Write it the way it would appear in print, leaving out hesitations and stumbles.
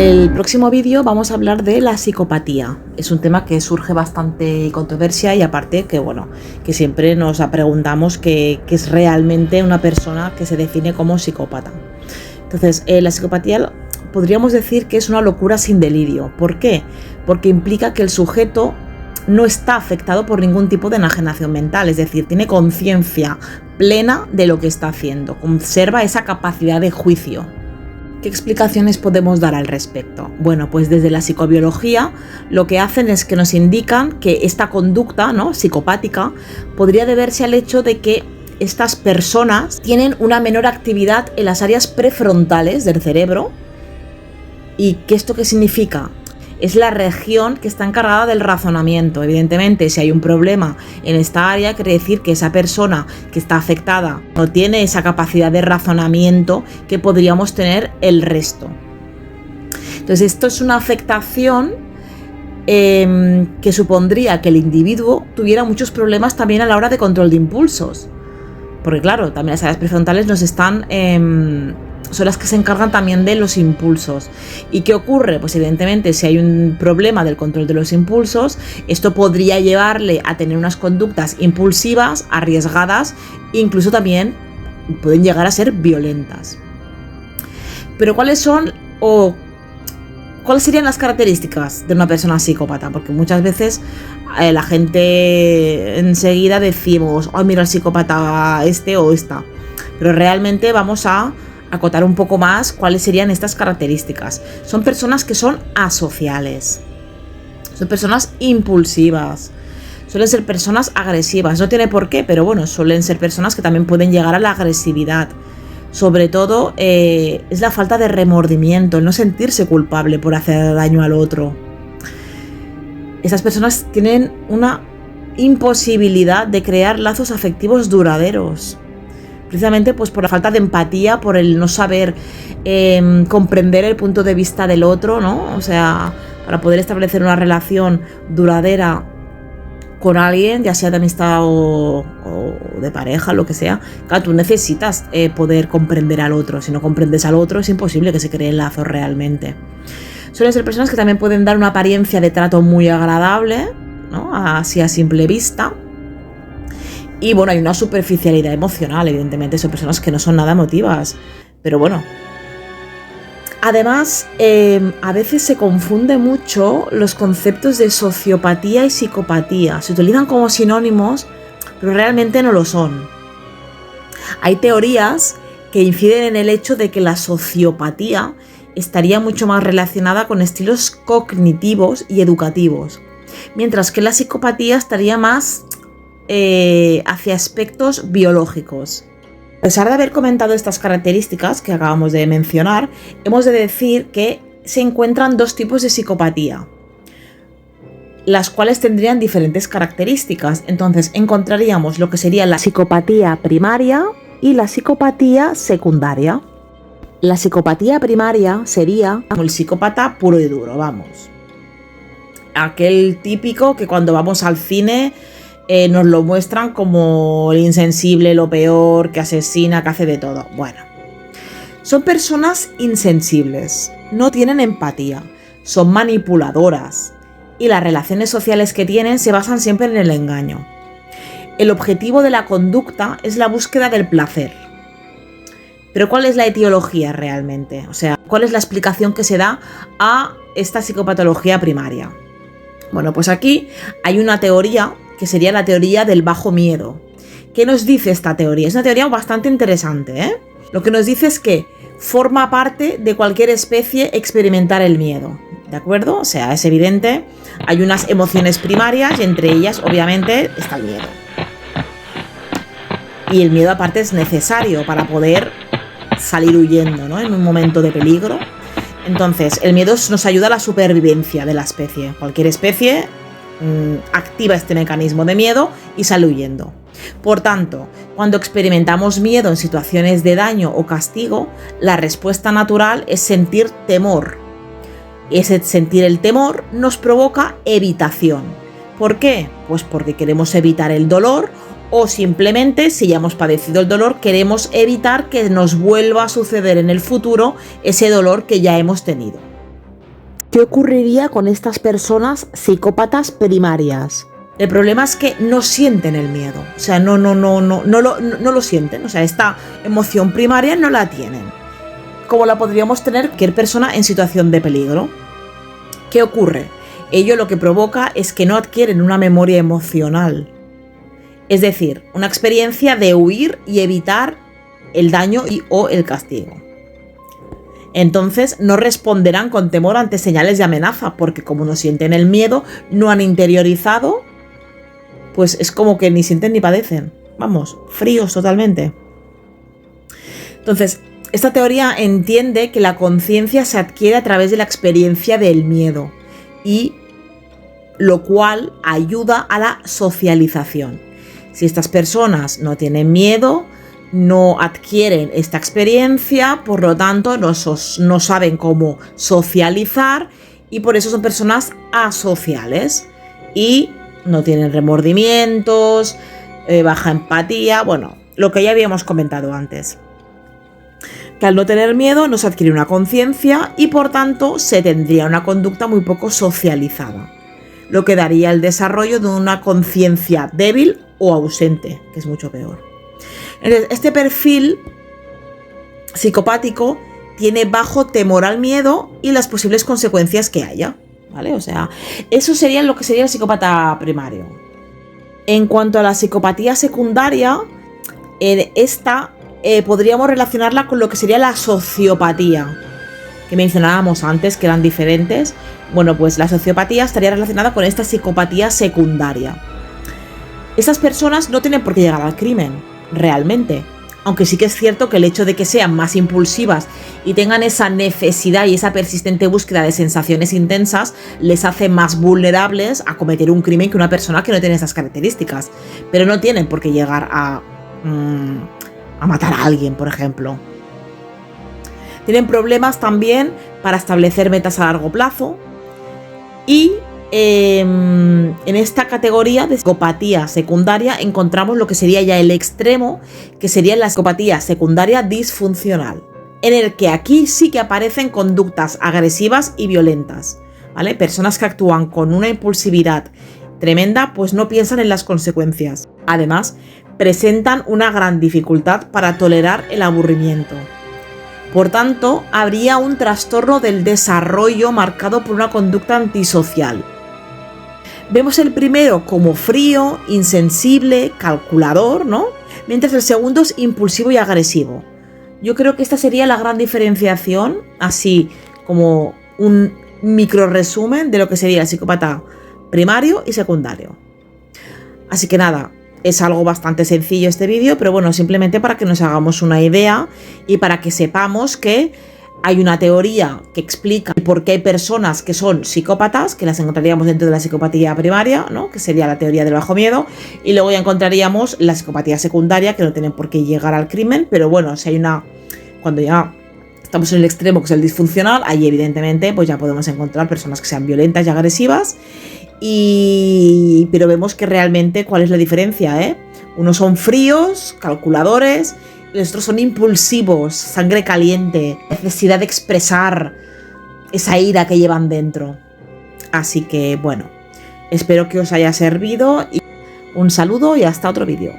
el próximo vídeo vamos a hablar de la psicopatía. Es un tema que surge bastante controversia y aparte que siempre nos preguntamos qué es realmente una persona que se define como psicópata. Entonces, la psicopatía podríamos decir que es una locura sin delirio. ¿Por qué? Porque implica que el sujeto no está afectado por ningún tipo de enajenación mental, es decir, tiene conciencia plena de lo que está haciendo, conserva esa capacidad de juicio. ¿Qué explicaciones podemos dar al respecto? Bueno, pues desde la psicobiología lo que hacen es que nos indican que esta conducta, psicopática podría deberse al hecho de que estas personas tienen una menor actividad en las áreas prefrontales del cerebro. ¿Y esto qué significa? Es la región que está encargada del razonamiento. Evidentemente, si hay un problema en esta área, quiere decir que esa persona que está afectada no tiene esa capacidad de razonamiento que podríamos tener el resto. Entonces, esto es una afectación que supondría que el individuo tuviera muchos problemas también a la hora de control de impulsos. Porque claro, también las áreas prefrontales son las que se encargan también de los impulsos. ¿Y qué ocurre? Pues evidentemente si hay un problema del control de los impulsos, esto podría llevarle a tener unas conductas impulsivas, arriesgadas, incluso también pueden llegar a ser violentas. Pero ¿cuáles serían las características de una persona psicópata? Porque muchas veces la gente enseguida decimos, mira el psicópata este o esta. Pero realmente vamos a acotar un poco más cuáles serían estas características. Son personas que son asociales, son personas impulsivas, suelen ser personas agresivas, no tiene por qué, pero suelen ser personas que también pueden llegar a la agresividad. Sobre todo es la falta de remordimiento, el no sentirse culpable por hacer daño al otro. Estas personas tienen una imposibilidad de crear lazos afectivos duraderos. Precisamente pues por la falta de empatía, por el no saber comprender el punto de vista del otro, ¿no? O sea, para poder establecer una relación duradera con alguien, ya sea de amistad o de pareja, lo que sea, claro, tú necesitas poder comprender al otro. Si no comprendes al otro, es imposible que se creen lazos realmente. Suelen ser personas que también pueden dar una apariencia de trato muy agradable, ¿no? Así a simple vista. Y hay una superficialidad emocional, evidentemente son personas que no son nada emotivas, pero Además, a veces se confunde mucho los conceptos de sociopatía y psicopatía. Se utilizan como sinónimos, pero realmente no lo son. Hay teorías que inciden en el hecho de que la sociopatía estaría mucho más relacionada con estilos cognitivos y educativos, mientras que la psicopatía estaría más hacia aspectos biológicos. A pesar de haber comentado estas características que acabamos de mencionar, hemos de decir que se encuentran dos tipos de psicopatía, las cuales tendrían diferentes características. Entonces encontraríamos lo que sería la psicopatía primaria y la psicopatía secundaria. La psicopatía primaria sería el psicópata puro y duro, aquel típico que cuando vamos al cine nos lo muestran como el insensible, lo peor, que asesina, que hace de todo. Son personas insensibles, no tienen empatía, son manipuladoras y las relaciones sociales que tienen se basan siempre en el engaño. El objetivo de la conducta es la búsqueda del placer. Pero ¿cuál es la etiología realmente? O sea, ¿cuál es la explicación que se da a esta psicopatología primaria? Pues aquí hay una teoría que sería la teoría del bajo miedo. ¿Qué nos dice esta teoría? Es una teoría bastante interesante, Lo que nos dice es que forma parte de cualquier especie experimentar el miedo, ¿de acuerdo? O sea, es evidente, hay unas emociones primarias y entre ellas, obviamente, está el miedo. Y el miedo aparte es necesario para poder salir huyendo, ¿no? En un momento de peligro. Entonces, el miedo nos ayuda a la supervivencia de la especie. Cualquier especie activa este mecanismo de miedo y sale huyendo. Por tanto, cuando experimentamos miedo en situaciones de daño o castigo, la respuesta natural es sentir temor. Ese sentir el temor nos provoca evitación. ¿Por qué? Pues porque queremos evitar el dolor o simplemente, si ya hemos padecido el dolor, queremos evitar que nos vuelva a suceder en el futuro ese dolor que ya hemos tenido. ¿Qué ocurriría con estas personas psicópatas primarias? El problema es que no sienten el miedo, o sea, no lo sienten, o sea, esta emoción primaria no la tienen, como la podríamos tener cualquier persona en situación de peligro. ¿Qué ocurre? Ello lo que provoca es que no adquieren una memoria emocional, es decir, una experiencia de huir y evitar el daño o el castigo. Entonces no responderán con temor ante señales de amenaza, porque como no sienten el miedo, no han interiorizado, pues es como que ni sienten ni padecen. Vamos, fríos totalmente. Entonces, esta teoría entiende que la conciencia se adquiere a través de la experiencia del miedo, y lo cual ayuda a la socialización. Si estas personas no tienen miedo, no adquieren esta experiencia, por lo tanto no saben cómo socializar, y por eso son personas asociales y no tienen remordimientos, baja empatía, bueno, lo que ya habíamos comentado antes. Que al no tener miedo no se adquiere una conciencia y por tanto se tendría una conducta muy poco socializada, lo que daría el desarrollo de una conciencia débil o ausente, que es mucho peor. Entonces, este perfil psicopático tiene bajo temor al miedo y las posibles consecuencias que haya, ¿vale? O sea, eso sería lo que sería el psicópata primario. En cuanto a la psicopatía secundaria, esta podríamos relacionarla con lo que sería la sociopatía, que mencionábamos antes, que eran diferentes. Bueno, pues la sociopatía estaría relacionada con esta psicopatía secundaria. Estas personas no tienen por qué llegar al crimen, realmente. Aunque sí que es cierto que el hecho de que sean más impulsivas y tengan esa necesidad y esa persistente búsqueda de sensaciones intensas les hace más vulnerables a cometer un crimen que una persona que no tiene esas características. Pero no tienen por qué llegar a matar a alguien, por ejemplo. Tienen problemas también para establecer metas a largo plazo. Y en esta categoría de psicopatía secundaria encontramos lo que sería ya el extremo, que sería la psicopatía secundaria disfuncional, en el que aquí sí que aparecen conductas agresivas y violentas, ¿vale? Personas que actúan con una impulsividad tremenda, pues no piensan en las consecuencias. Además, presentan una gran dificultad para tolerar el aburrimiento. Por tanto, habría un trastorno del desarrollo marcado por una conducta antisocial. Vemos el primero como frío, insensible, calculador, ¿no? Mientras el segundo es impulsivo y agresivo. Yo creo que esta sería la gran diferenciación, así como un micro resumen de lo que sería el psicópata primario y secundario. Así que nada, es algo bastante sencillo este vídeo, pero bueno, simplemente para que nos hagamos una idea y para que sepamos que hay una teoría que explica por qué hay personas que son psicópatas, que las encontraríamos dentro de la psicopatía primaria, ¿no? Que sería la teoría del bajo miedo, y luego ya encontraríamos la psicopatía secundaria, que no tienen por qué llegar al crimen, pero bueno, si hay cuando ya estamos en el extremo, que es el disfuncional, ahí evidentemente pues ya podemos encontrar personas que sean violentas y agresivas, pero vemos que realmente cuál es la diferencia, ¿eh? Unos son fríos, calculadores, y los otros son impulsivos, sangre caliente, necesidad de expresar esa ira que llevan dentro. Así que bueno, espero que os haya servido y un saludo y hasta otro vídeo.